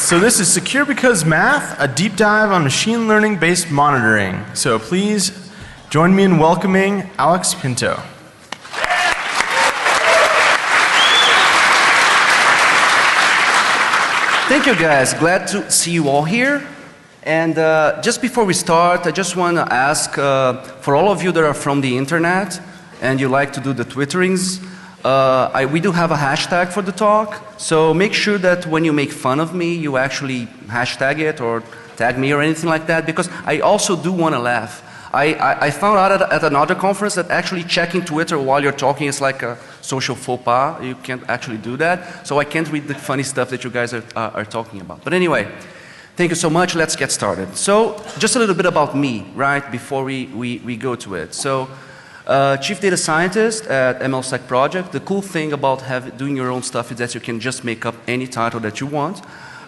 So this is Secure Because Math, a deep dive on machine learning based monitoring. So please join me in welcoming Alex Pinto. Thank you guys, glad to see you all here. And just before we start, I just want to ask for all of you that are from the internet and you like to do the twitterings, we do have a hashtag for the talk, so make sure that when you make fun of me, you actually hashtag it or tag me or anything like that, because I also do want to laugh. I found out at another conference that actually checking Twitter while you're talking is like a social faux pas. You can't actually do that, so I can't read the funny stuff that you guys are talking about. But anyway, thank you so much. Let's get started. So just a little bit about me, right, before we go to it. So Chief Data Scientist at MLSec Project. The cool thing about doing your own stuff is that you can just make up any title that you want.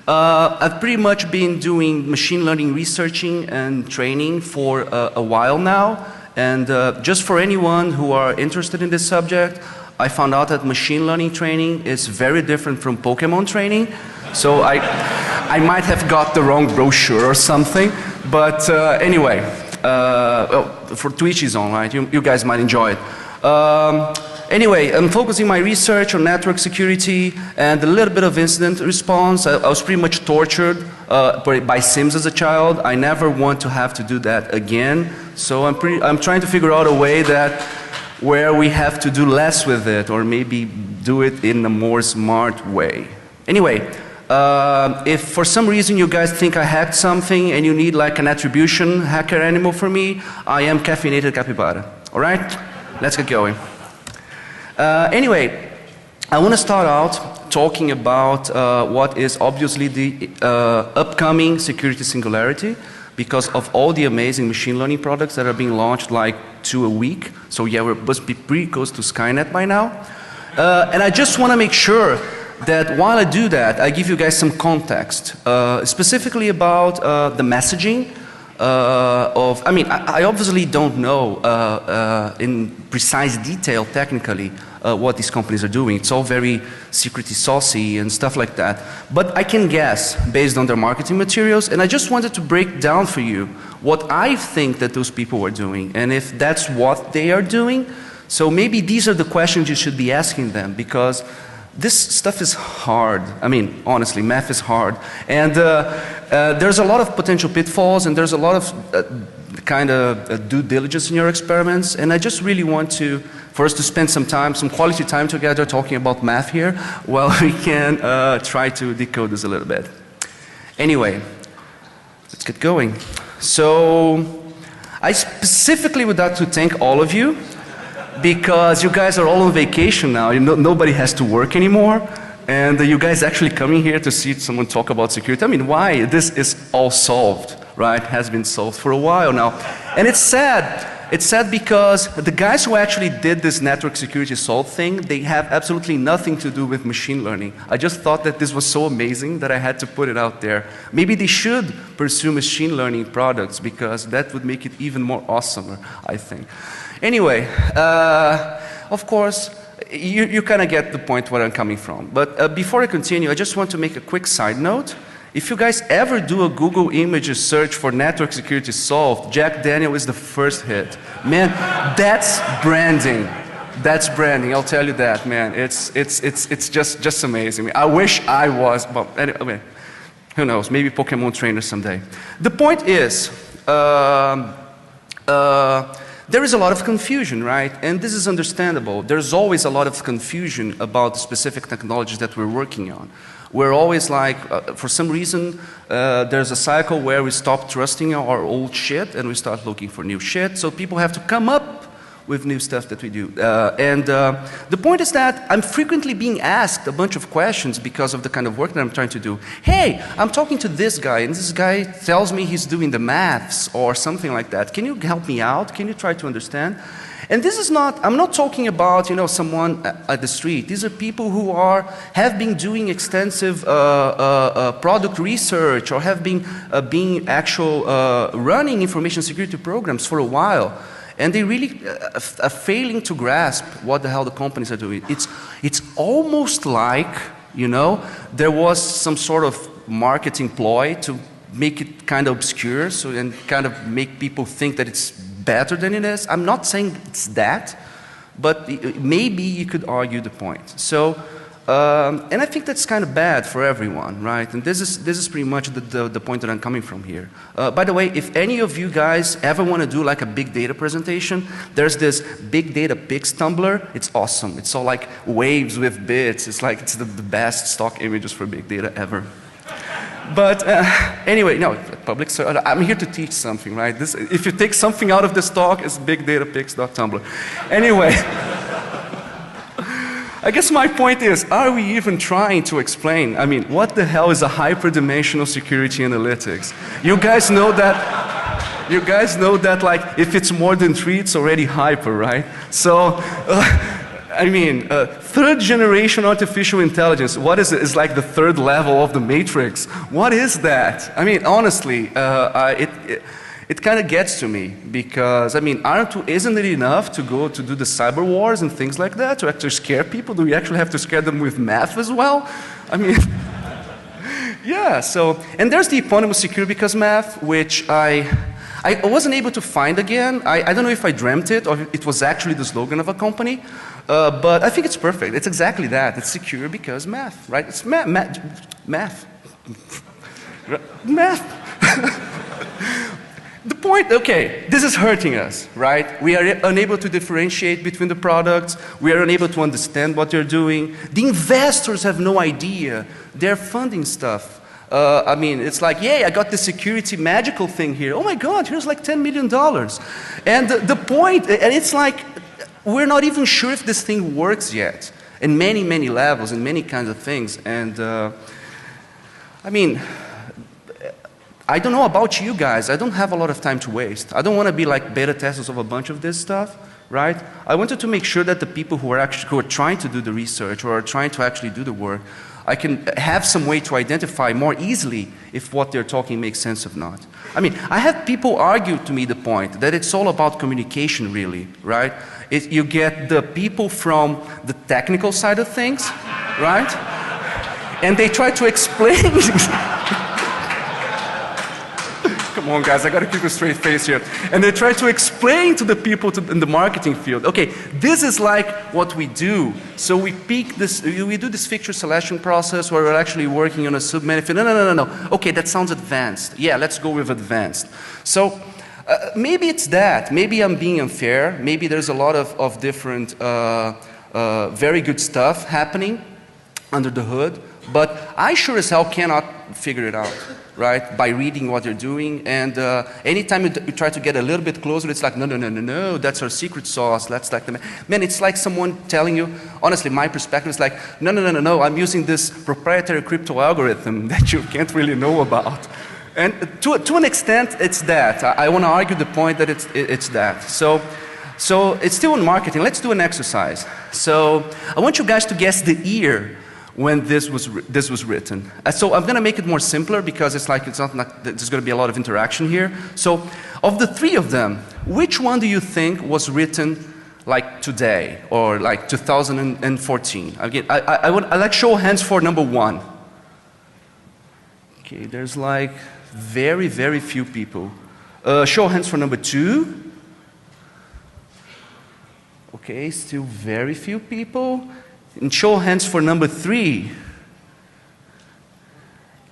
I've pretty much been doing machine learning researching and training for a while now. And just for anyone who are interested in this subject, I found out that machine learning training is very different from Pokemon training. So I might have got the wrong brochure or something. But anyway, for to each his own, right? You guys might enjoy it. Anyway, I'm focusing my research on network security and a little bit of incident response. I was pretty much tortured by Sims as a child. I never want to have to do that again. So I'm trying to figure out a way that where we have to do less with it, or maybe do it in a more smart way. Anyway, if for some reason you guys think I hacked something and you need like an attribution hacker animal for me, I am caffeinated capybara. All right? Let's get going. Anyway, I want to start out talking about what is obviously the upcoming security singularity, because of all the amazing machine learning products that are being launched like 2 a week. So yeah, we must be pretty close to Skynet by now. And I just want to make sure that while I do that, I give you guys some context, specifically about the messaging I mean, I obviously don't know in precise detail technically what these companies are doing. It's all very secretly saucy and stuff like that. But I can guess based on their marketing materials, and I just wanted to break down for you what I think that those people are doing, and if that's what they are doing. So maybe these are the questions you should be asking them, because this stuff is hard. I mean, honestly, math is hard. And there's a lot of potential pitfalls, and there's a lot of kind of due diligence in your experiments. And I just really want for us to spend some time, some quality time together talking about math here, while we can try to decode this a little bit. Anyway, let's get going. So I specifically would like to thank all of you, because you guys are all on vacation now. Nobody has to work anymore, and you guys actually coming here to see someone talk about security. I mean, why? This is all solved, right? Has been solved for a while now. And it's sad. It's sad because the guys who actually did this network security solved thing, they have absolutely nothing to do with machine learning. I just thought that this was so amazing that I had to put it out there. Maybe they should pursue machine learning products, because that would make it even more awesomer, I think. Anyway, of course, you kind of get the point where I'm coming from. But before I continue, I just want to make a quick side note. If you guys ever do a Google Images search for network security solved, Jack Daniel is the first hit. Man, that's branding. That's branding, I'll tell you that, man. It's just amazing. I wish I was, but anyway, who knows, maybe Pokemon trainer someday. The point is, there is a lot of confusion, right? And this is understandable. There's always a lot of confusion about the specific technologies that we're working on. We're always like, for some reason, there's a cycle where we stop trusting our old shit and we start looking for new shit. So people have to come up with new stuff that we do. The point is that I'm frequently being asked a bunch of questions because of the kind of work that I'm trying to do. Hey, I'm talking to this guy, and this guy tells me he's doing the maths or something like that. Can you help me out? Can you try to understand? And this is not, I'm not talking about, you know, someone at the street. These are people who have been doing extensive product research, or have been running information security programs for a while. And they really are failing to grasp what the hell the companies are doing. It's almost like, you know, there was some sort of marketing ploy to make it kind of obscure and kind of make people think that it's better than it is. I'm not saying it's that, but maybe you could argue the point. So, and I think that's kind of bad for everyone, right? And this is pretty much the point that I'm coming from here. By the way, if any of you guys ever want to do like a big data presentation, there's this big data pics Tumblr. It's awesome. It's all like waves with bits. It's like it's the best stock images for big data ever. But anyway, no, public. I'm here to teach something, right? If you take something out of this talk, it's bigdatapics.tumblr. Anyway. I guess my point is, are we even trying to explain? I mean, what the hell is a hyperdimensional security analytics? You guys know that like if it's more than 3, it's already hyper, right? So, I mean, third generation artificial intelligence, what is it? It's like the third level of the matrix. What is that? I mean, honestly, it kind of gets to me because, I mean, isn't it enough to go to do the cyber wars and things like that to actually scare people? Do we actually have to scare them with math as well? I mean, yeah, so, and there's the eponymous security because math, which I wasn't able to find again. I don't know if I dreamt it or it was actually the slogan of a company, but I think it's perfect. It's exactly that. It's secure because math, right? It's math. The point, okay, this is hurting us, right? We are unable to differentiate between the products. We are unable to understand what they're doing. The investors have no idea. They're funding stuff. I mean, it's like, yay, I got the security magical thing here. Oh my God, here's like $10 million. And the point, and it's like, we're not even sure if this thing works yet. In many, many levels, in many kinds of things. And I mean, I don't know about you guys. I don't have a lot of time to waste. I don't want to be like beta testers of a bunch of this stuff, right? I wanted to make sure that the people who are trying to do the research or are trying to actually do the work, I can have some way to identify more easily if what they're talking makes sense or not. I mean, I have people argue to me the point that it's all about communication really, right? You get the people from the technical side of things, right? And they try to explain come on guys, I gotta keep a straight face here. And they try to explain to the people in the marketing field, okay, this is like what we do. So we do this feature selection process where we're actually working on a sub-benefit. No. Okay, that sounds advanced. Yeah, let's go with advanced. So maybe it's that. Maybe I'm being unfair. Maybe there's a lot of different very good stuff happening under the hood. But I sure as hell cannot figure it out, right, by reading what they're doing. And anytime you try to get a little bit closer, it's like, no, that's our secret sauce. That's like the man, it's like someone telling you, honestly, my perspective is like, no, I'm using this proprietary crypto algorithm that you can't really know about. And to an extent, it's that. I want to argue the point that it's that. So it's still in marketing. Let's do an exercise. So I want you guys to guess the year when this was written. So I'm going to make it more simpler because it's like there's going to be a lot of interaction here. So of the 3 of them, which one do you think was written like today or like 2014? Again, I like show of hands for number 1. Okay, there's like very, very few people. Show of hands for number 2. Okay, still very few people. And show of hands for number 3.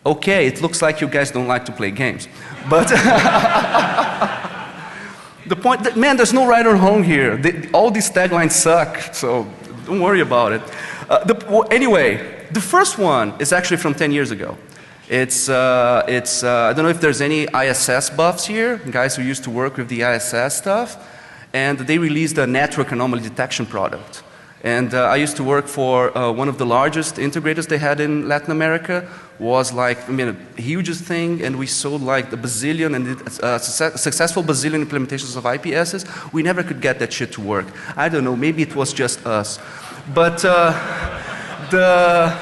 Okay, it looks like you guys don't like to play games. But the point that, man, there's no right or wrong here. All these taglines suck, so don't worry about it. Anyway, the first one is actually from 10 years ago. I don't know if there's any ISS buffs here, guys who used to work with the ISS stuff. And they released a network anomaly detection product. And I used to work for one of the largest integrators they had in Latin America. Was like, I mean, a huge thing, and we sold like a bazillion and successful bazillion implementations of IPSs. We never could get that shit to work. I don't know, maybe it was just us. But the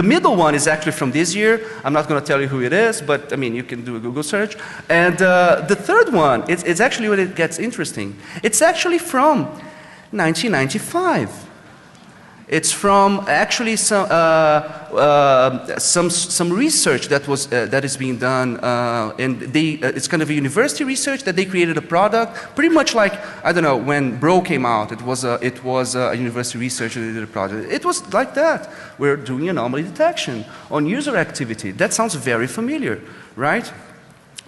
middle one is actually from this year. I'm not going to tell you who it is, but I mean, you can do a Google search. And the third one, it's actually when it gets interesting. It's actually from 1995. It's from actually some research that is being done, and it's kind of a university research that they created a product, pretty much like, I don't know, when Bro came out, it was a university researcher that did a project. It was like that. We're doing anomaly detection on user activity. That sounds very familiar, right?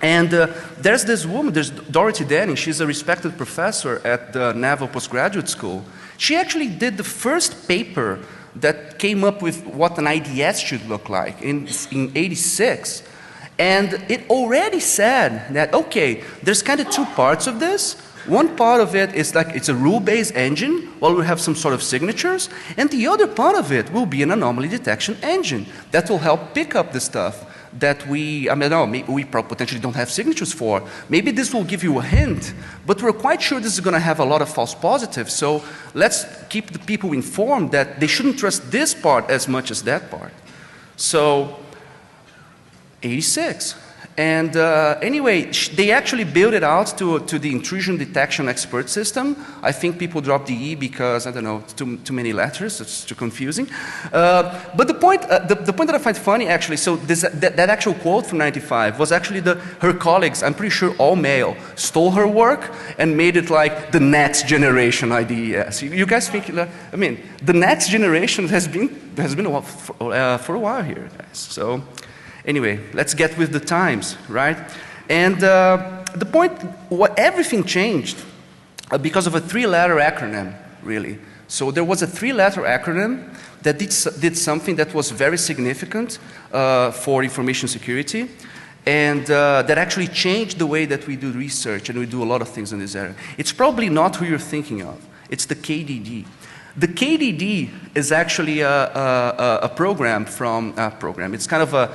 And there's this woman, there's Dorothy Denning. She's a respected professor at the Naval Postgraduate School. She actually did the first paper that came up with what an IDS should look like in '86. And it already said that, okay, there's kind of two parts of this. One part of it is like it's a rule-based engine, while we have some sort of signatures, and the other part of it will be an anomaly detection engine that will help pick up the stuff that we potentially don't have signatures for. Maybe this will give you a hint, but we're quite sure this is going to have a lot of false positives, so let's keep the people informed that they shouldn't trust this part as much as that part. So, '86. And anyway, they actually built it out to the intrusion detection expert system. I think people dropped the E because, I don't know, too many letters, it's too confusing. But the point that I find funny actually, so that actual quote from '95 was actually her colleagues, I'm pretty sure all male, stole her work and made it like the next generation IDES. You guys think, I mean, the next generation has been for a while here, guys. So. Anyway, let's get with the times, right? And the point, everything changed because of a three-letter acronym, really. So there was a three-letter acronym that did something that was very significant for information security, and that actually changed the way that we do research and we do a lot of things in this area. It's probably not who you're thinking of. It's the KDD. The KDD is actually a program it's kind of a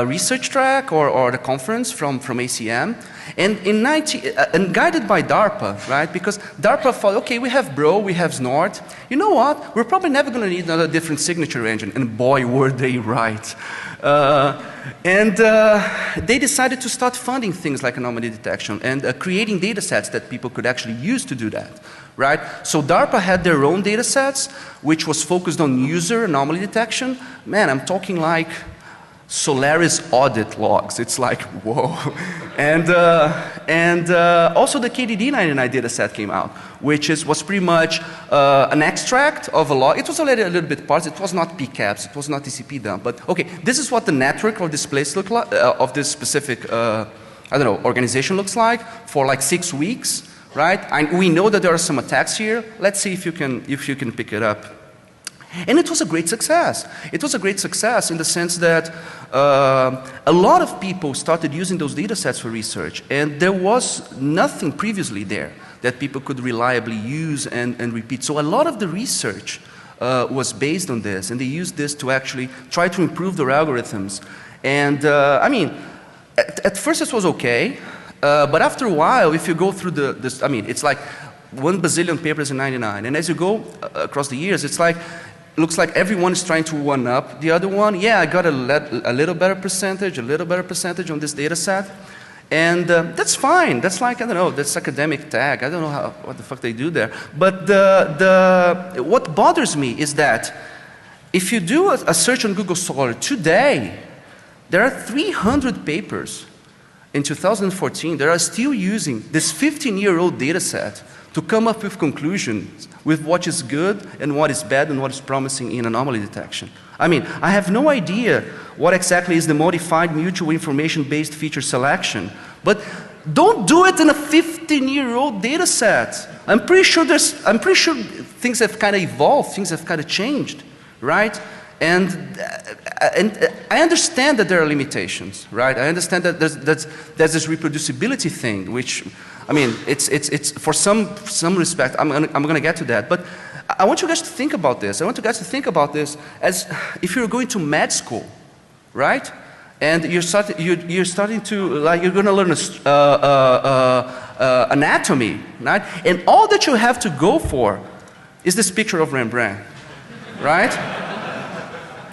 research track or the conference from ACM, and guided by DARPA, right? Because DARPA thought, okay, we have Bro, we have Snort. You know what? We're probably never going to need another different signature engine, and boy, were they right. They decided to start funding things like anomaly detection and creating data sets that people could actually use to do that. Right? So DARPA had their own data sets, which was focused on user anomaly detection. Man, I'm talking like Solaris audit logs. It's like, whoa. And also the KDD99 data set came out, which was pretty much an extract of a log. It was already a little bit parsed. It was not PCAPs. It was not TCP dump. But okay, this is what the network of this place look like, of this specific, I don't know, organization looks like for like 6 weeks. Right? We know that there are some attacks here. Let's see if you can pick it up. And it was a great success. It was a great success in the sense that a lot of people started using those data sets for research, and there was nothing previously there that people could reliably use and repeat. So a lot of the research was based on this, and they used this to actually try to improve their algorithms. And I mean, at first it was okay. But after a while, if you go through it's like 1 bazillion papers in '99, and as you go across the years, looks like everyone is trying to one-up the other one. Yeah, I got a little better percentage on this data set, and that's fine. That's like, I don't know, that's academic tag. I don't know what the fuck they do there. But what bothers me is that if you do a search on Google Scholar today, there are 300 papers in 2014 that are still using this 15-year-old data set to come up with conclusions with what is good and what is bad and what is promising in anomaly detection. I mean, I have no idea what exactly is the modified mutual information-based feature selection, but don't do it in a 15-year-old data set. I'm pretty sure things have kind of evolved, things have kind of changed, right? And I understand that there are limitations, right? I understand that there's this reproducibility thing, which, I mean, it's for some respect. I'm gonna get to that, but I want you guys to think about this. I want you guys to think about this as if you're going to med school, right? And you're starting to, like, you're gonna learn anatomy, right? And all that you have to go for is this picture of Rembrandt, right?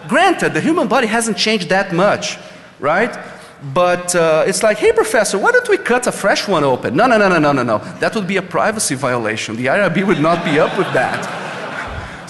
Granted, the human body hasn't changed that much, right? But it's like, hey, professor, why don't we cut a fresh one open? No. That would be a privacy violation. The IRB would not be up with that.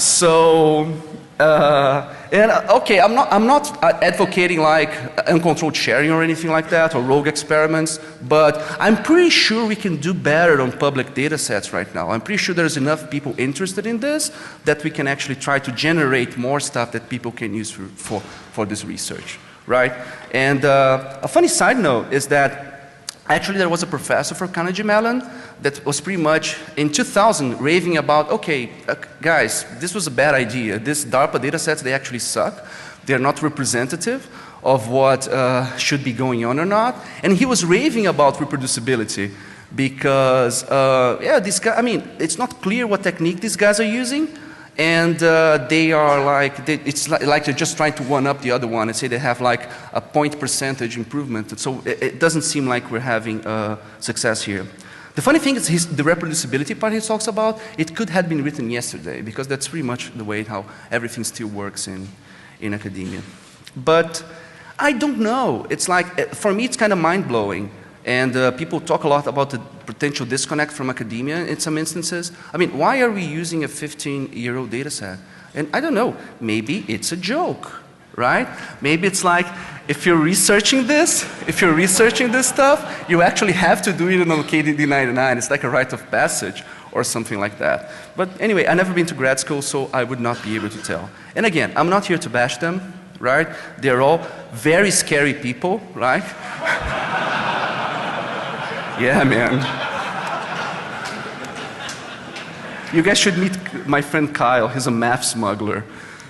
So, okay, I'm not advocating like uncontrolled sharing or anything like that, or rogue experiments, but I'm pretty sure we can do better on public data sets right now. I'm pretty sure there's enough people interested in this that we can actually try to generate more stuff that people can use for this research, right? And a funny side note is that actually there was a professor from Carnegie Mellon that was pretty much in 2000 raving about, okay, guys, this was a bad idea. These DARPA data sets, they actually suck. They're not representative of what should be going on or not. And he was raving about reproducibility because, yeah, this guy, I mean, it's not clear what technique these guys are using. And they are like, it's like they're just trying to one-up the other one and say they have like a point percentage improvement. So it doesn't seem like we're having success here. The funny thing is the reproducibility part he talks about, it could have been written yesterday because that's pretty much the way how everything still works in academia. But I don't know. It's like, for me, it's kind of mind-blowing. And people talk a lot about the potential disconnect from academia in some instances. I mean, why are we using a 15-year-old data set? And I don't know, maybe it's a joke, right? Maybe it's like, if you're researching this stuff, you actually have to do it on KDD 99. It's like a rite of passage or something like that. But anyway, I've never been to grad school, so I would not be able to tell. And again, I'm not here to bash them, right? They're all very scary people, right? Yeah, man. You guys should meet my friend Kyle. He's a math smuggler.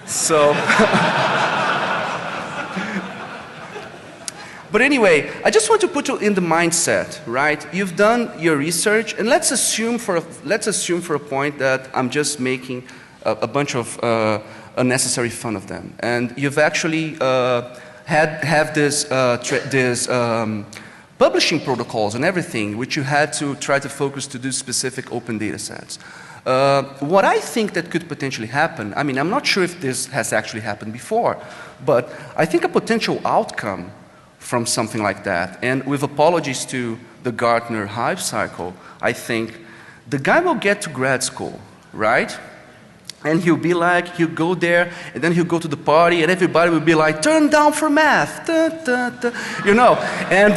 So, but anyway, I just want to put you in the mindset, right? You've done your research, and let's assume for a point that I'm just making a bunch of unnecessary fun of them, and you've actually have this publishing protocols and everything, which you had to try to focus to do specific open data sets. What I think that could potentially happen, I mean, I'm not sure if this has actually happened before, but I think a potential outcome from something like that, and with apologies to the Gartner hype cycle, I think the guy will get to grad school, right? And he'll be like, he'll go there, and then he'll go to the party, and everybody will be like, turn down for math, da, da, da, you know. And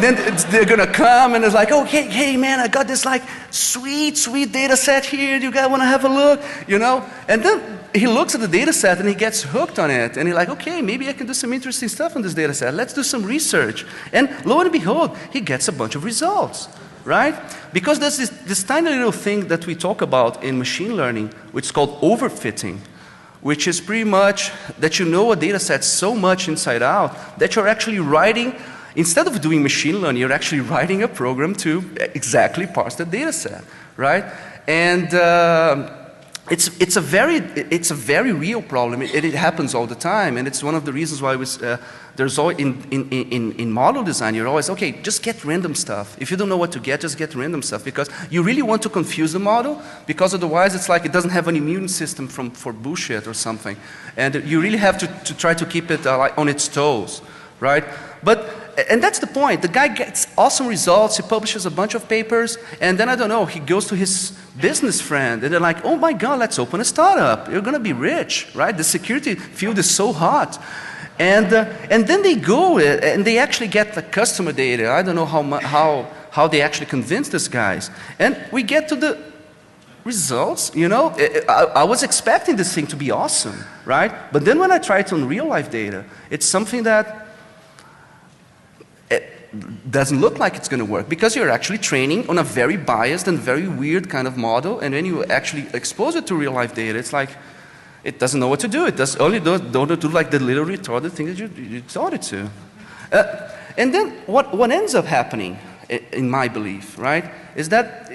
then they're gonna come, and it's like, oh, hey, man, I got this like sweet data set here. You guys wanna have a look, you know? And then he looks at the data set, and he gets hooked on it, and he's like, okay, maybe I can do some interesting stuff on this data set. Let's do some research. And lo and behold, he gets a bunch of results. Right? Because there's this tiny little thing that we talk about in machine learning, which is called overfitting, which is pretty much that you know a data set so much inside out that you're actually writing, instead of doing machine learning, you're actually writing a program to exactly parse the data set, right? And it's a very real problem. It happens all the time, and it's one of the reasons why there's always in model design, you're always, okay, just get random stuff. If you don't know what to get, just get random stuff, because you really want to confuse the model, because otherwise it's like it doesn't have an immune system for bullshit or something. And you really have to try to keep it like on its toes, right? And that's the point. The guy gets awesome results, he publishes a bunch of papers, and then, I don't know, he goes to his business friend, and they're like, oh my God, let's open a startup. You're gonna be rich, right? The security field is so hot. And then they go, and they actually get the customer data. I don't know how they actually convince these guys. And we get to the results, you know. I was expecting this thing to be awesome, right? But then when I try it on real life data, it's something that doesn't look like it's going to work, because you're actually training on a very biased and very weird kind of model, and when you actually expose it to real life data, it's like it doesn't know what to do. It does only don't do like the little retarded thing that you taught it to. And then what ends up happening, in my belief, right, is that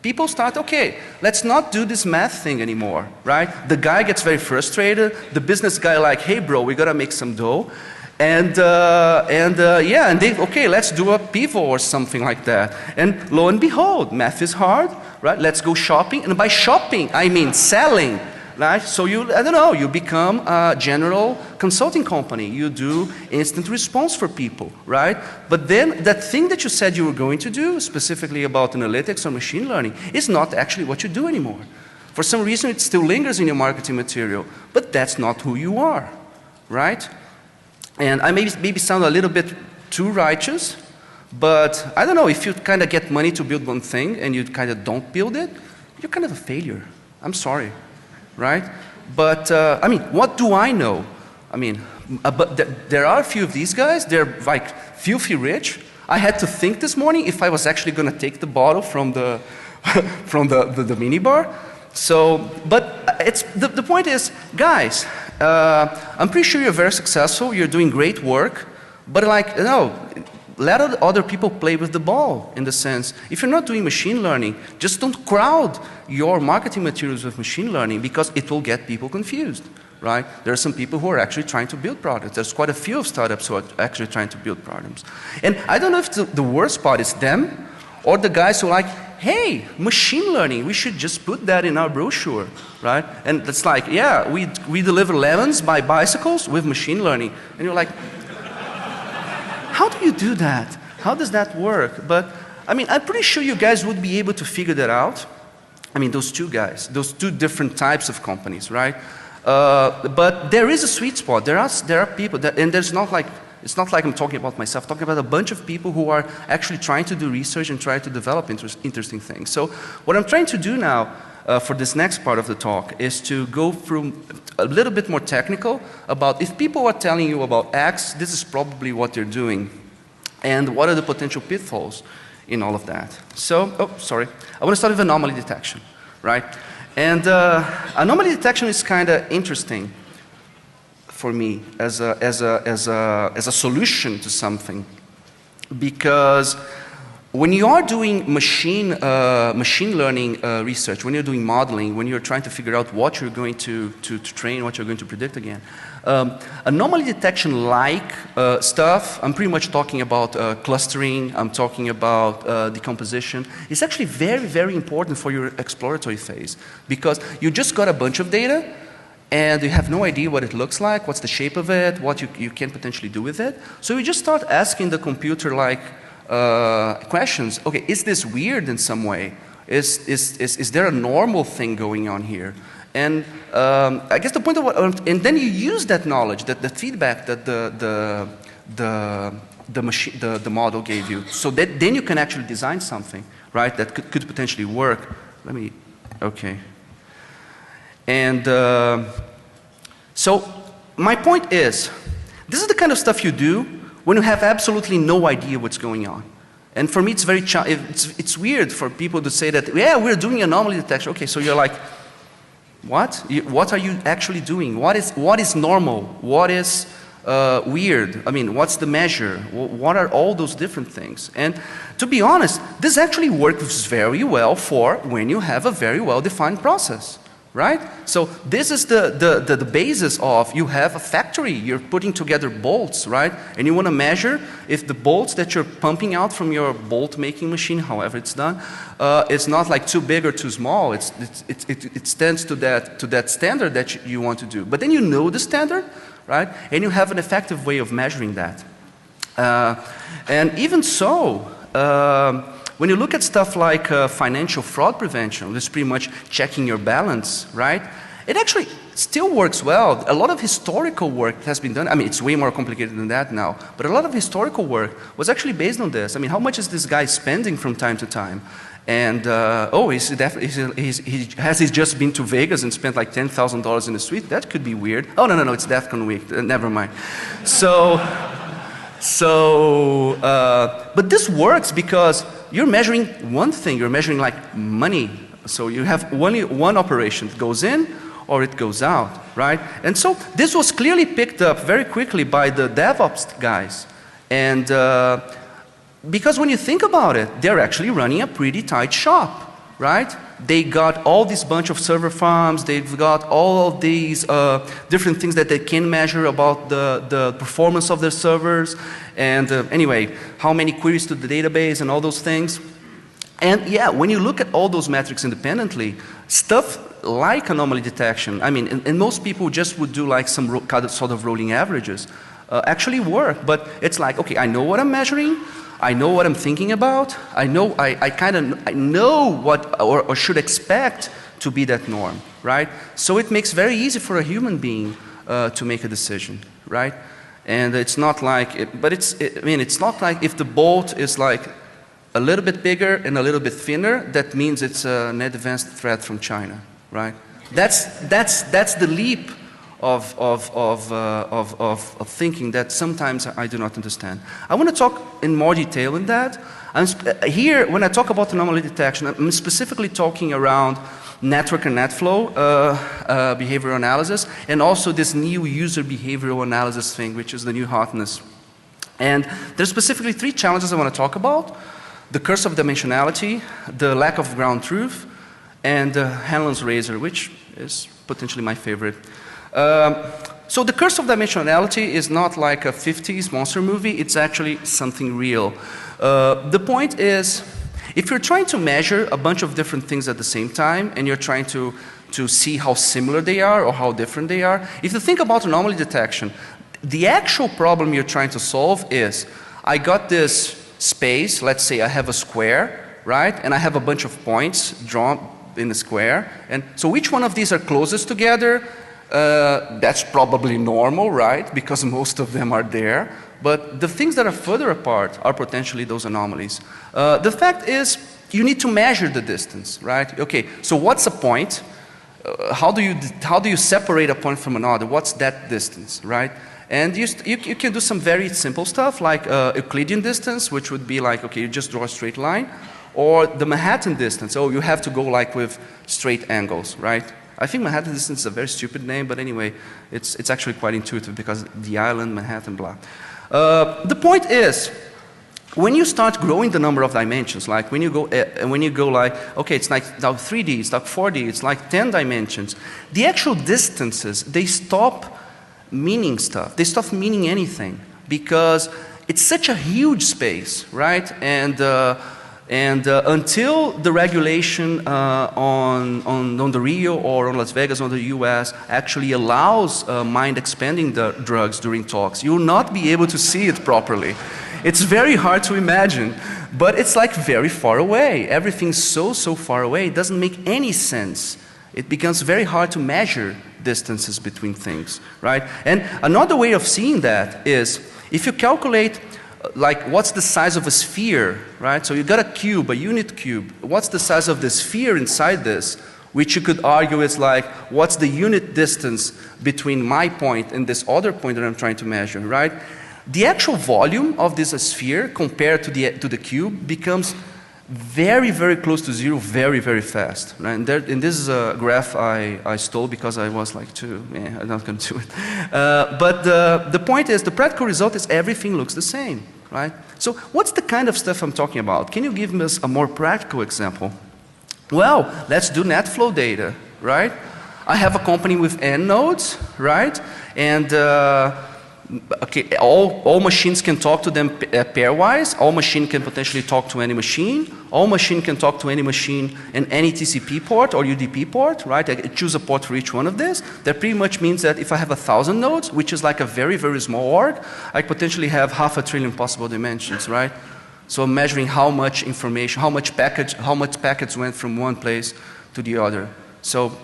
people start, okay, let's not do this math thing anymore, right? The guy gets very frustrated. The business guy like, hey bro, we gotta make some dough. And they, okay, let's do a pivot or something like that. And lo and behold, math is hard, right? Let's go shopping. And by shopping, I mean selling, right? So I don't know, you become a general consulting company. You do instant response for people, right? But then that thing that you said you were going to do, specifically about analytics or machine learning, is not actually what you do anymore. For some reason, it still lingers in your marketing material, but that's not who you are, right? And I maybe sound a little bit too righteous, but I don't know, if you kind of get money to build one thing and you kind of don't build it, you're kind of a failure. I'm sorry, right? But, I mean, what do I know? I mean, but there are a few of these guys, they're like filthy rich. I had to think this morning if I was actually going to take the bottle from the, from the minibar. So, but the point is, guys, I'm pretty sure you're very successful, you're doing great work, but like, let other people play with the ball, in the sense, if you're not doing machine learning, just don't crowd your marketing materials with machine learning, because it will get people confused, right? There are some people who are actually trying to build products. There's quite a few of startups who are actually trying to build products. And I don't know if the worst part is them, or the guys who are like, hey, machine learning, we should just put that in our brochure, right? And it's like, yeah, we deliver lemons by bicycles with machine learning. And you're like, how do you do that? How does that work? But, I mean, I'm pretty sure you guys would be able to figure that out. I mean, those two guys, those two different types of companies, right? But there is a sweet spot. There are people, that, and there's not like, it's not like I'm talking about myself, I'm talking about a bunch of people who are actually trying to do research and try to develop interesting things. So what I'm trying to do now for this next part of the talk is to go through a little bit more technical about if people are telling you about X, this is probably what they're doing, and what are the potential pitfalls in all of that. So, oh, sorry. I want to start with anomaly detection, right? And anomaly detection is kind of interesting for me as a solution to something, because when you are doing machine learning research, when you're doing modeling, when you're trying to figure out what you're going to train, what you're going to predict again, anomaly detection-like stuff, I'm pretty much talking about clustering, I'm talking about decomposition. It's actually very, very important for your exploratory phase, because you just got a bunch of data, and you have no idea what it looks like, what's the shape of it, what you can potentially do with it. So you just start asking the computer like questions. Okay, is this weird in some way? Is there a normal thing going on here? And I guess the point of what, and then you use that knowledge, that the feedback that the model gave you, so that then you can actually design something, right, that could potentially work. Let me, okay. And so my point is, this is the kind of stuff you do when you have absolutely no idea what's going on. And for me, it's very it's weird for people to say that, yeah, we're doing anomaly detection. Okay, so you're like, what? What are you actually doing? What is normal? What is weird? I mean, what's the measure? What are all those different things? And to be honest, this actually works very well for when you have a very well-defined process. Right? So this is the basis of, you have a factory, you're putting together bolts, right? And you want to measure if the bolts that you're pumping out from your bolt making machine, however it's done, it's not like too big or too small. It stands to that standard that you want to do. But then you know the standard, right? And you have an effective way of measuring that. And even so, when you look at stuff like financial fraud prevention, this is pretty much checking your balance, right? It actually still works well. A lot of historical work has been done. I mean, it's way more complicated than that now. But a lot of historical work was actually based on this. I mean, how much is this guy spending from time to time? And, oh, has he just been to Vegas and spent like $10,000 in a suite? That could be weird. Oh, no, it's DEF CON week. Never mind. But this works because you're measuring one thing, you're measuring like money. So you have one operation that goes in or it goes out, right? And so this was clearly picked up very quickly by the DevOps guys. And because when you think about it, they're actually running a pretty tight shop, right? They got all this bunch of server farms, they've got all of these different things that they can measure about the performance of their servers, and anyway, how many queries to the database and all those things. And yeah, when you look at all those metrics independently, stuff like anomaly detection, I mean, and most people just would do like some sort of rolling averages, actually work, but it's like, okay, I know what I'm measuring, I know what I'm thinking about. I know what or should expect to be that norm, right? So it makes very easy for a human being to make a decision, right? And it's not like, I mean, it's not like if the bolt is like a little bit bigger and a little bit thinner, that means it's an advanced threat from China, right? That's the leap of thinking that sometimes I do not understand. I want to talk in more detail in that. Here, when I talk about anomaly detection, I'm specifically talking around network and NetFlow behavioral analysis, and also this new user behavioral analysis thing, which is the new hotness. And there's specifically 3 challenges I want to talk about: the curse of dimensionality, the lack of ground truth, and Hanlon's razor, which is potentially my favorite. So the curse of dimensionality is not like a 50s monster movie, it's actually something real. The point is, if you're trying to measure a bunch of different things at the same time, and you're trying to see how similar they are or how different they are, if you think about anomaly detection, the actual problem you're trying to solve is, I got this space, let's say I have a square, right? And I have a bunch of points drawn in the square. And so which one of these are closest together? That's probably normal, right? Because most of them are there. But the things that are further apart are potentially those anomalies. The fact is, you need to measure the distance, right? Okay, so what's a point? How do you separate a point from another? What's that distance, right? And you can do some very simple stuff like Euclidean distance, which would be like, okay, you just draw a straight line. Or the Manhattan distance. Oh, you have to go like with straight angles, right? I think Manhattan distance is a very stupid name, but anyway, it's actually quite intuitive because the island, Manhattan, blah. The point is, when you start growing the number of dimensions, like when you go like, okay, it's like now 3D, it's like 4D, it's like 10 dimensions, the actual distances, they stop meaning stuff. They stop meaning anything because it's such a huge space, right? And until the regulation on the Rio or on Las Vegas or the US actually allows mind expanding the drugs during talks, you will not be able to see it properly. It's very hard to imagine, but it's like very far away. Everything's so far away, it doesn't make any sense. It becomes very hard to measure distances between things, right? And another way of seeing that is, if you calculate like what's the size of a sphere, right? So you got a cube, a unit cube. What's the size of the sphere inside this? Which you could argue is like, what's the unit distance between my point and this other point that I'm trying to measure, right? The actual volume of this sphere compared to the cube becomes very, very close to zero very, very fast. Right? And this is a graph I stole because I was like, I'm not going to do it. But the point is, the practical result is everything looks the same. Right? So what's the kind of stuff I'm talking about? Can you give us a more practical example? Well, let's do NetFlow data, right? I have a company with N nodes, right? And okay, all machines can talk to them pairwise. All machine can potentially talk to any machine. All machine can talk to any machine in any TCP port or UDP port, right? I choose a port for each one of this. That pretty much means that if I have 1,000 nodes, which is like a very, very small org, I potentially have 500 billion possible dimensions, right? So I'm measuring how much information, how much packets went from one place to the other. So,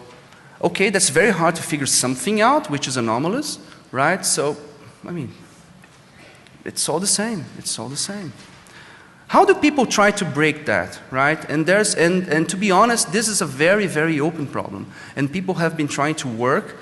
okay, that's very hard to figure something out, which is anomalous, right? So, I mean, it's all the same. It's all the same. How do people try to break that, right? And to be honest, this is a very, very open problem. And people have been trying to work.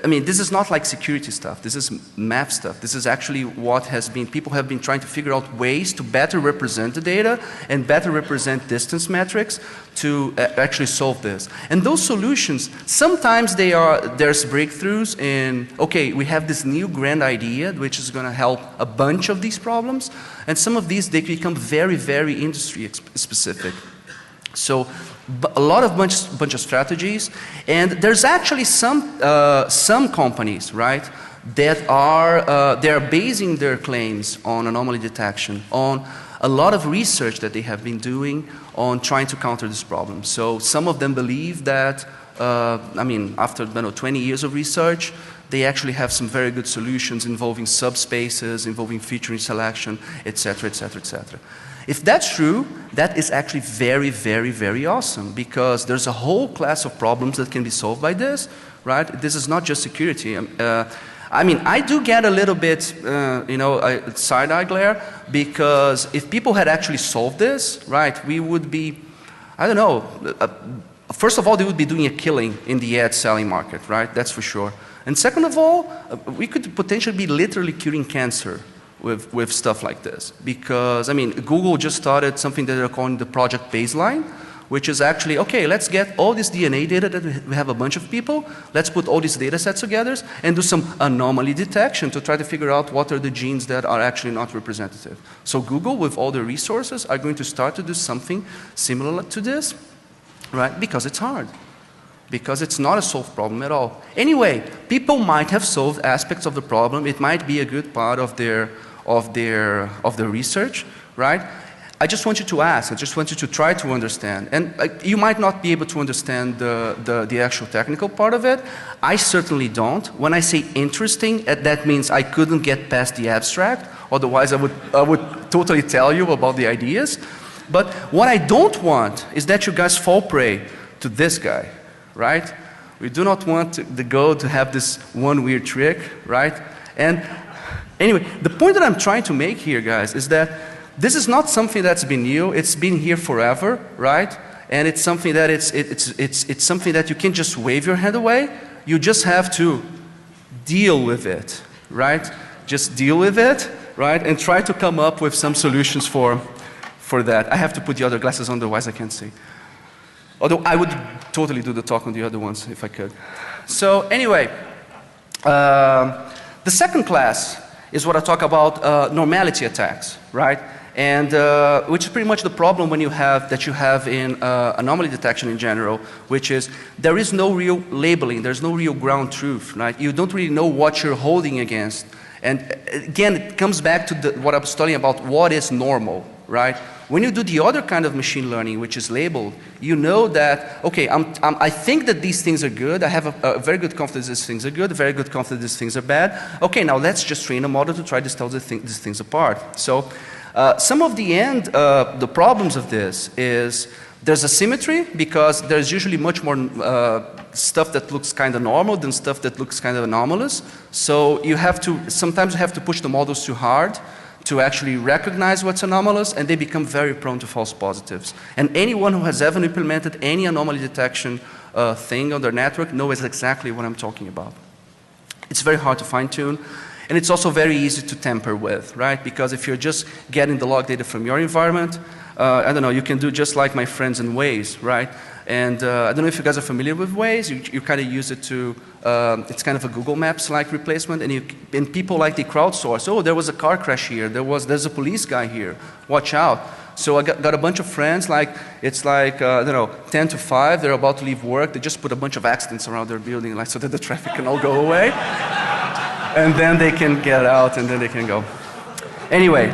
I mean, this is not like security stuff. This is math stuff. This is actually what people have been trying to figure out ways to better represent the data and better represent distance metrics to actually solve this. And those solutions, sometimes there's breakthroughs in, okay, we have this new grand idea which is going to help a bunch of these problems. And some of these, they become very, very industry specific. So, a lot of bunch of strategies, and there's actually some companies, right, that are basing their claims on anomaly detection on a lot of research that they have been doing on trying to counter this problem. So some of them believe that, I mean, after 20 years of research, they actually have some very good solutions involving subspaces, involving feature selection, etc., etc., etc. If that's true, that is actually very, very, very awesome, because there's a whole class of problems that can be solved by this, right? This is not just security. I mean, I do get a little bit, you know, side-eye glare, because if people had actually solved this, right, we would be, I don't know, first of all, they would be doing a killing in the ad selling market, right? That's for sure. And second of all, we could potentially be literally curing cancer with stuff like this. Because, I mean, Google just started something that they're calling the Project Baseline, which is actually, okay, let's get all this DNA data that we have a bunch of people, let's put all these data sets together and do some anomaly detection to try to figure out what are the genes that are actually not representative. So Google, with all their resources, are going to start to do something similar to this, right? Because it's hard. Because it's not a solved problem at all. Anyway, people might have solved aspects of the problem. It might be a good part of their research, right? I just want you to ask, I just want you to try to understand. And you might not be able to understand the actual technical part of it. I certainly don't. When I say interesting, that means I couldn't get past the abstract. Otherwise, I would totally tell you about the ideas. But what I don't want is that you guys fall prey to this guy, right? We do not want the goal to have this one weird trick, right? And anyway, the point that I'm trying to make here, guys, is that this is not something that's been new. It's been here forever, right? And it's something that it's something that you can't just wave your hand away. You just have to deal with it, right? Just deal with it, right? And try to come up with some solutions for that. I have to put the other glasses on, otherwise I can't see. Although I would totally do the talk on the other ones if I could. So anyway, the second class is what I talk about normality attacks, right? And which is pretty much the problem when you have in anomaly detection in general, which is there is no real labeling, there's no real ground truth, right? You don't really know what you're holding against. And again, it comes back to what I was talking about, what is normal, right? When you do the other kind of machine learning, which is labeled, you know that, okay, I think that these things are good. I have a very good confidence these things are good, a very good confidence these things are bad. Okay, now let's just train a model to try to tell these things apart. So some of the problems of this is there's asymmetry, because there's usually much more stuff that looks kind of normal than stuff that looks kind of anomalous. So you have to, sometimes you have to push the models too hard to actually recognize what's anomalous, and they become very prone to false positives. And anyone who has ever implemented any anomaly detection thing on their network knows exactly what I'm talking about. It's very hard to fine-tune, and it's also very easy to tamper with, right? Because if you're just getting the log data from your environment, I don't know, you can do just like my friends in Waze, right? And I don't know if you guys are familiar with Waze. You kind of use it to, it's kind of a Google Maps-like replacement, and people like the crowdsource. Oh, there was a car crash here. There's a police guy here. Watch out. So I got a bunch of friends, like, it's like, I don't know, 10 to 5, they're about to leave work. They just put a bunch of accidents around their building, like, so that the traffic can all go away. And then they can get out, and then they can go. Anyway,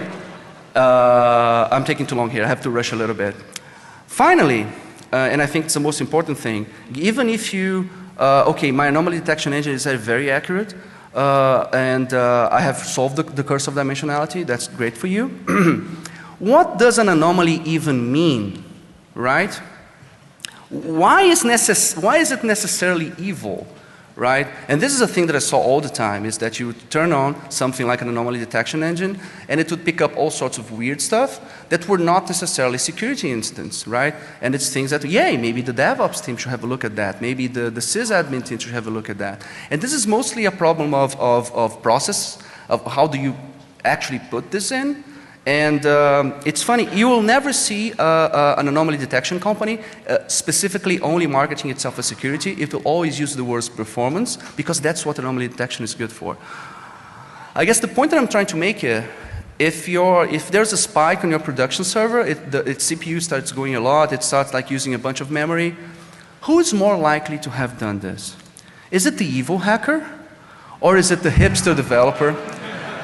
I'm taking too long here. I have to rush a little bit. Finally, and I think it's the most important thing, even if you, okay, my anomaly detection engine is very accurate, and I have solved the curse of dimensionality, that's great for you. What does an anomaly even mean, right? Why is it necessarily evil, right? And this is a thing that I saw all the time, is that you would turn on something like an anomaly detection engine, and it would pick up all sorts of weird stuff that were not necessarily security incidents, right? And it's things that, yay, maybe the DevOps team should have a look at that. Maybe the sysadmin team should have a look at that. And this is mostly a problem of process, of how do you actually put this in. And it's funny, you will never see an anomaly detection company specifically only marketing itself as security. It will always use the words performance, because that's what anomaly detection is good for. I guess the point that I'm trying to make here, if there's a spike on your production server, its CPU starts going a lot, it starts like using a bunch of memory, who is more likely to have done this? Is it the evil hacker? Or is it the hipster developer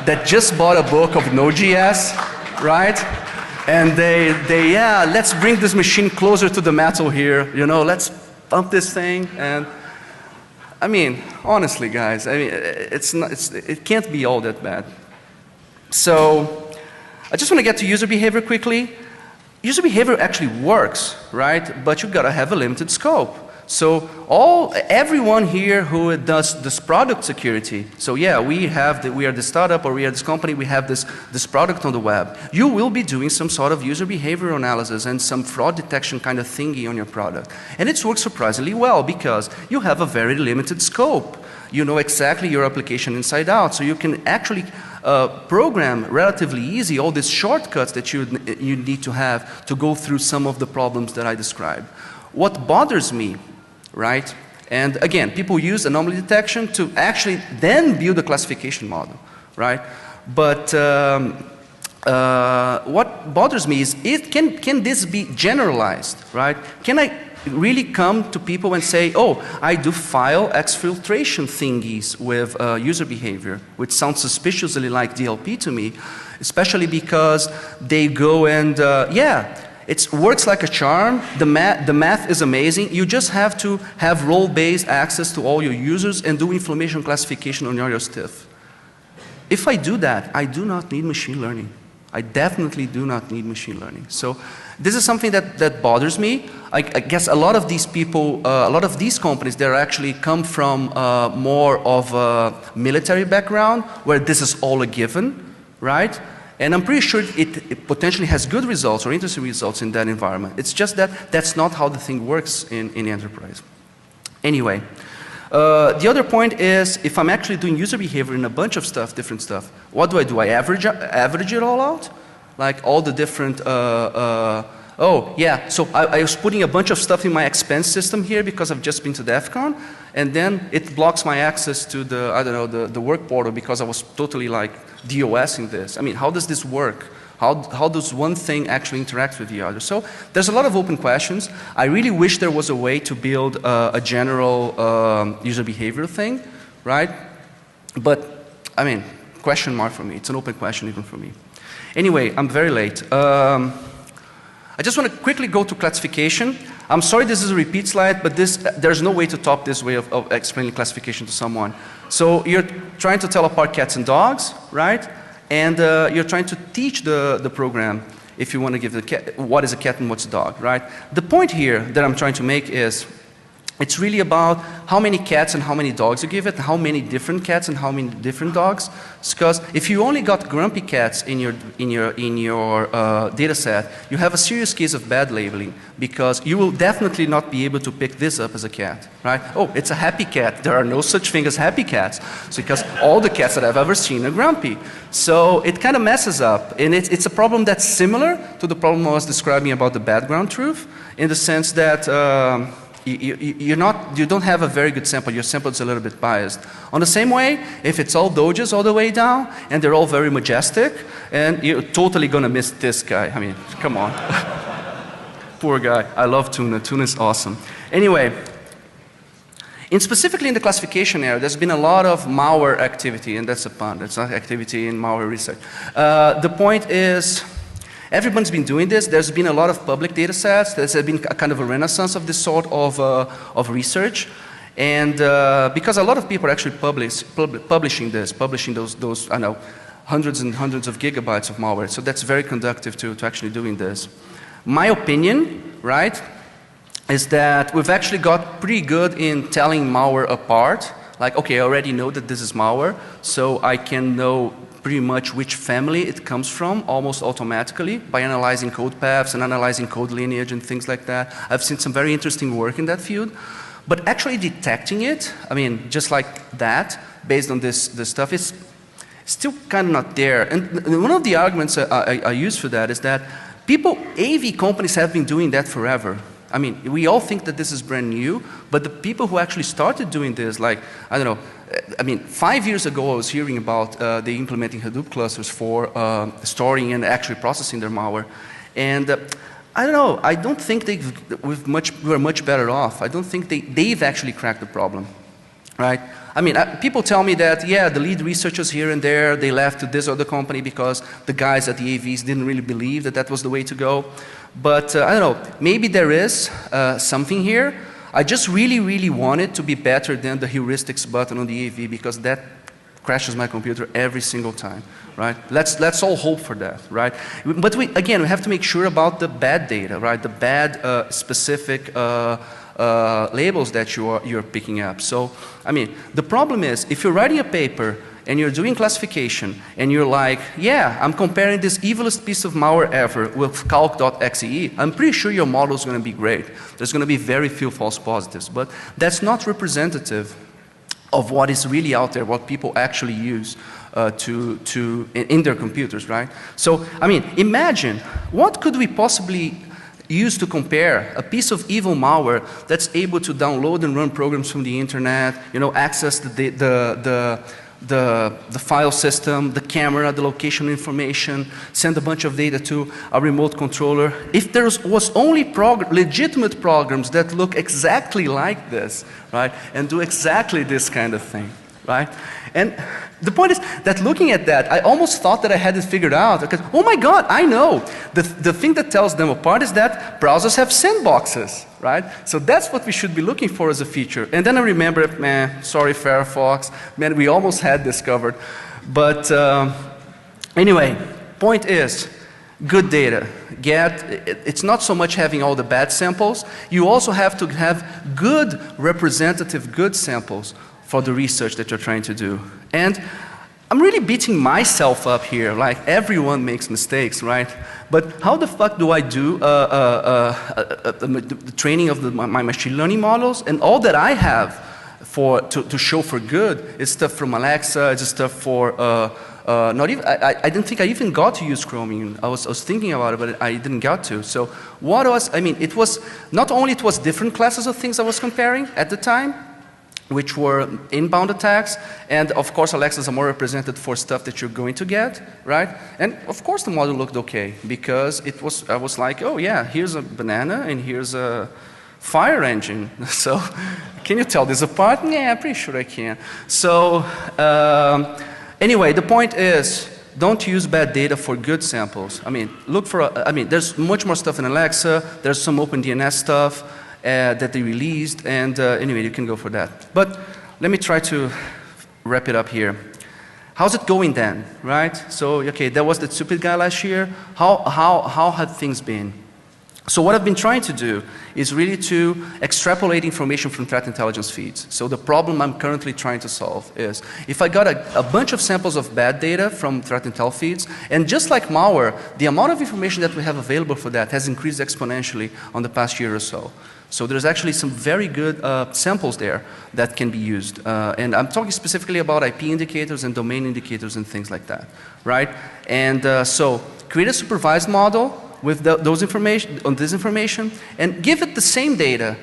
that just bought a book of Node.js, right? And yeah, let's bring this machine closer to the metal here, you know, let's pump this thing. And I mean, honestly, guys, I mean, it can't be all that bad. So, I just want to get to user behavior quickly. User behavior actually works, right? But you've got to have a limited scope. So everyone here who does this product security, so yeah, we are the startup or we are this company, we have this product on the web. You will be doing some sort of user behavior analysis and some fraud detection kind of thingy on your product. And it works surprisingly well because you have a very limited scope. You know exactly your application inside out, so you can actually program relatively easy all these shortcuts that you need to have to go through some of the problems that I described. What bothers me, right? And again, people use anomaly detection to actually then build a classification model, right? But what bothers me is, can this be generalized, right? Can I really come to people and say, oh, I do file exfiltration thingies with user behavior, which sounds suspiciously like DLP to me, especially because they go and, yeah, it works like a charm. The math is amazing. You just have to have role-based access to all your users and do information classification on your stuff. If I do that, I do not need machine learning. I definitely do not need machine learning. So this is something that bothers me. I guess a lot of these people, a lot of these companies, they actually come from more of a military background where this is all a given, right? And I'm pretty sure it potentially has good results or interesting results in that environment. It's just that that's not how the thing works in the enterprise. Anyway, the other point is if I'm actually doing user behavior in a bunch of stuff, different stuff, what do? I average it all out? Like all the different, oh yeah, so I was putting a bunch of stuff in my expense system here because I've just been to DEF CON, and then it blocks my access to the, I don't know, the work portal because I was totally like DOSing this. I mean, how does this work? How does one thing actually interact with the other? So there's a lot of open questions. I really wish there was a way to build a general user behavior thing, right? But, I mean, question mark for me. It's an open question even for me. Anyway, I'm very late. I just want to quickly go to classification. I'm sorry this is a repeat slide, but there's no way to top this way of explaining classification to someone. So you're trying to tell apart cats and dogs, right? And you're trying to teach the program if you want to give the cat, what is a cat and what's a dog, right? The point here that I'm trying to make is it's really about how many cats and how many dogs you give it, how many different cats and how many different dogs. Because if you only got grumpy cats in your data set, you have a serious case of bad labeling because you will definitely not be able to pick this up as a cat, right? Oh, it's a happy cat. There are no such thing as happy cats. So because all the cats that I've ever seen are grumpy. So it kind of messes up. And it's a problem that's similar to the problem I was describing about the background truth in the sense that you don't have a very good sample. Your sample is a little bit biased. On the same way, if it's all Doges all the way down and they're all very majestic, and you're totally gonna miss this guy. I mean, come on. Poor guy. I love Tuna. Tuna is awesome. Anyway, specifically in the classification area, there's been a lot of malware activity, and that's a pun. That's not activity in malware research. The point is, everyone's been doing this. There's been a lot of public data sets. There's been a kind of a renaissance of this sort of research. And because a lot of people are actually publishing those, I know, hundreds and hundreds of gigabytes of malware. So that's very conductive to actually doing this. My opinion, right, is that we've actually got pretty good in telling malware apart. Like, okay, I already know that this is malware, so I can know pretty much which family it comes from almost automatically by analyzing code paths and analyzing code lineage and things like that. I've seen some very interesting work in that field. But actually detecting it, I mean, just like that, based on this stuff, is still kind of not there. And one of the arguments I use for that is that AV companies have been doing that forever. I mean, we all think that this is brand new, but the people who actually started doing this, like, I don't know, I mean, 5 years ago I was hearing about they implementing Hadoop clusters for storing and actually processing their malware. And I don't know, I don't think we're much better off. I don't think they've actually cracked the problem, right? I mean, people tell me that, yeah, the lead researchers here and there, they left to this other company because the guys at the AVs didn't really believe that that was the way to go. But I don't know, maybe there is something here. I just really want it to be better than the heuristics button on the AV, because that crashes my computer every single time, right? Let's all hope for that, right? But again, we have to make sure about the bad data, right? The bad specific labels that you're picking up. So, I mean, the problem is, if you're writing a paper and you're doing classification and you're like, yeah, I'm comparing this evilest piece of malware ever with calc.xe, I'm pretty sure your model is going to be great. There's going to be very few false positives, but that's not representative of what is really out there, what people actually use in their computers, right? So, I mean, imagine, what could we possibly use to compare a piece of evil malware that's able to download and run programs from the internet, you know, access the file system, the camera, the location information, send a bunch of data to a remote controller. If there was only legitimate programs that look exactly like this, right, and do exactly this kind of thing, right? And the point is that looking at that, I almost thought that I had it figured out. Because, oh my God, I know. The thing that tells them apart is that browsers have sandboxes, right? So that's what we should be looking for as a feature. And then I remember, man, sorry Firefox, man, we almost had this covered. But anyway, point is, good data. It's not so much having all the bad samples. You also have to have good representative, good samples for the research that you're trying to do. And I'm really beating myself up here, like everyone makes mistakes, right? But how the fuck do I do the training of my machine learning models? And all that I have to show for good is stuff from Alexa, it's stuff for, not even, I didn't think I even got to use Chromium. I was thinking about it, but I didn't get to. So what was, I mean, it was, not only it was different classes of things I was comparing at the time, which were inbound attacks, and of course Alexas are more represented for stuff that you're going to get, right? And of course the model looked okay, because I was like, oh yeah, here's a banana and here's a fire engine. So, can you tell this apart? Yeah, I'm pretty sure I can. So, anyway, the point is, don't use bad data for good samples. I mean, look for, I mean, there's much more stuff in Alexa, there's some OpenDNS stuff, that they released, and anyway, you can go for that. But let me try to wrap it up here. How's it going then, right? So, okay, there was that stupid guy last year. How have things been? So what I've been trying to do is really to extrapolate information from threat intelligence feeds. So the problem I'm currently trying to solve is, if I got a bunch of samples of bad data from threat intel feeds, and just like malware, the amount of information that we have available for that has increased exponentially on the past year or so. So there's actually some very good samples there that can be used. And I'm talking specifically about IP indicators and domain indicators and things like that, right? And so create a supervised model with this information, and give it the same data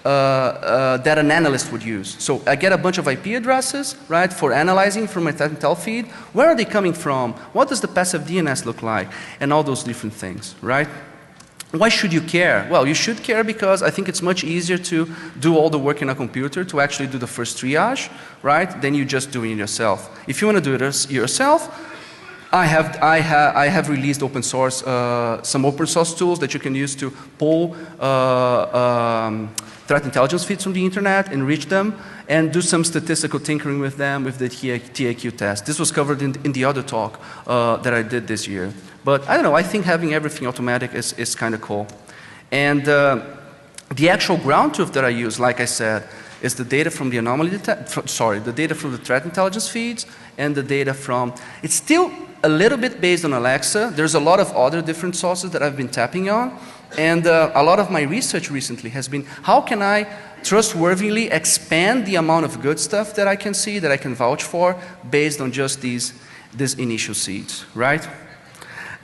that an analyst would use. So I get a bunch of IP addresses, right, for analyzing from my intel feed. Where are they coming from? What does the passive DNS look like? And all those different things, right? Why should you care? Well, you should care because I think it's much easier to do all the work in a computer, to actually do the first triage, right, than you just doing it yourself. If you want to do it yourself, I have released open source, some open source tools that you can use to pull threat intelligence feeds from the internet, enrich them, and do some statistical tinkering with them with the TAQ test. This was covered in the other talk that I did this year. But I don't know, I think having everything automatic is kind of cool. And the actual ground truth that I use, like I said, is the data from the the data from the threat intelligence feeds and the data from, it's still a little bit based on Alexa. There's a lot of other different sources that I've been tapping on. And a lot of my research recently has been, how can I trustworthily expand the amount of good stuff that I can see, that I can vouch for, based on just these initial seeds, right?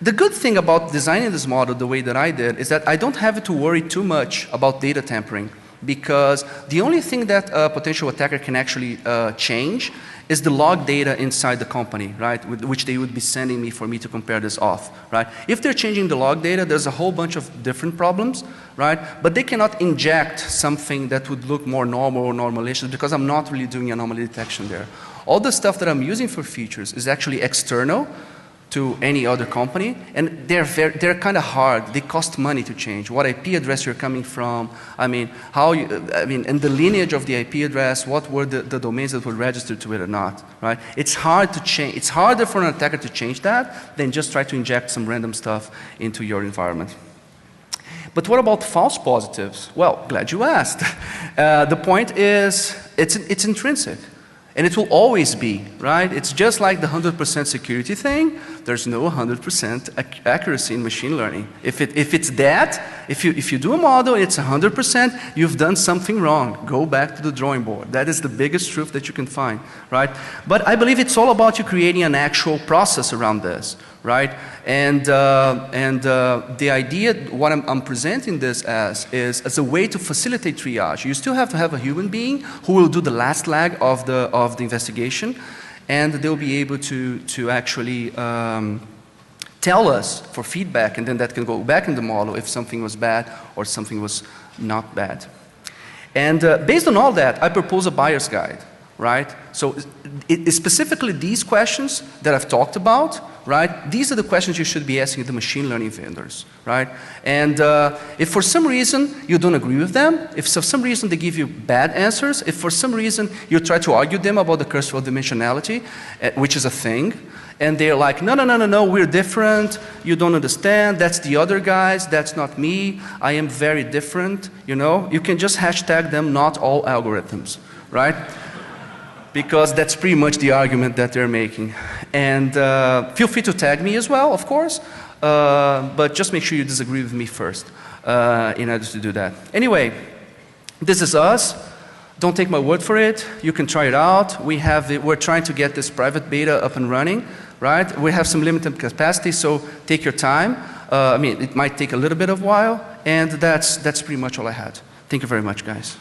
The good thing about designing this model the way that I did is that I don't have to worry too much about data tampering, because the only thing that a potential attacker can actually change is the log data inside the company, right, which they would be sending me for me to compare this off, right? If they're changing the log data, there's a whole bunch of different problems, right? But they cannot inject something that would look more normal or normalicious, because I'm not really doing anomaly detection there. All the stuff that I'm using for features is actually external to any other company, and they're kind of hard. They cost money to change. What IP address you're coming from? I mean, and the lineage of the IP address. What were the domains that were registered to it or not? Right? It's hard to change. It's harder for an attacker to change that than just try to inject some random stuff into your environment. But what about false positives? Well, glad you asked. The point is, it's intrinsic. And it will always be, right? It's just like the 100% security thing. There's no 100% accuracy in machine learning. If it's that, if you do a model, it's 100%, you've done something wrong. Go back to the drawing board. That is the biggest truth that you can find, right? But I believe it's all about you creating an actual process around this, right? And the idea, what I'm presenting this as, is as a way to facilitate triage. You still have to have a human being who will do the last leg of the investigation, and they'll be able to actually tell us for feedback, and then that can go back in the model if something was bad or something was not bad. And based on all that, I propose a buyer's guide, right? So specifically these questions that I've talked about, right? These are the questions you should be asking the machine learning vendors, right? And if for some reason you don't agree with them, if for some reason they give you bad answers, if for some reason you try to argue them about the curse of dimensionality, which is a thing, and they're like, no, we're different, you don't understand, that's the other guys, that's not me, I am very different, you know? You can just hashtag them, not all algorithms, right? Because that's pretty much the argument that they're making. And feel free to tag me as well, of course, but just make sure you disagree with me first in order to do that. Anyway, this is us. Don't take my word for it. You can try it out. We're trying to get this private beta up and running, right? We have some limited capacity, so take your time. I mean, it might take a little bit of a while, and that's pretty much all I had. Thank you very much, guys.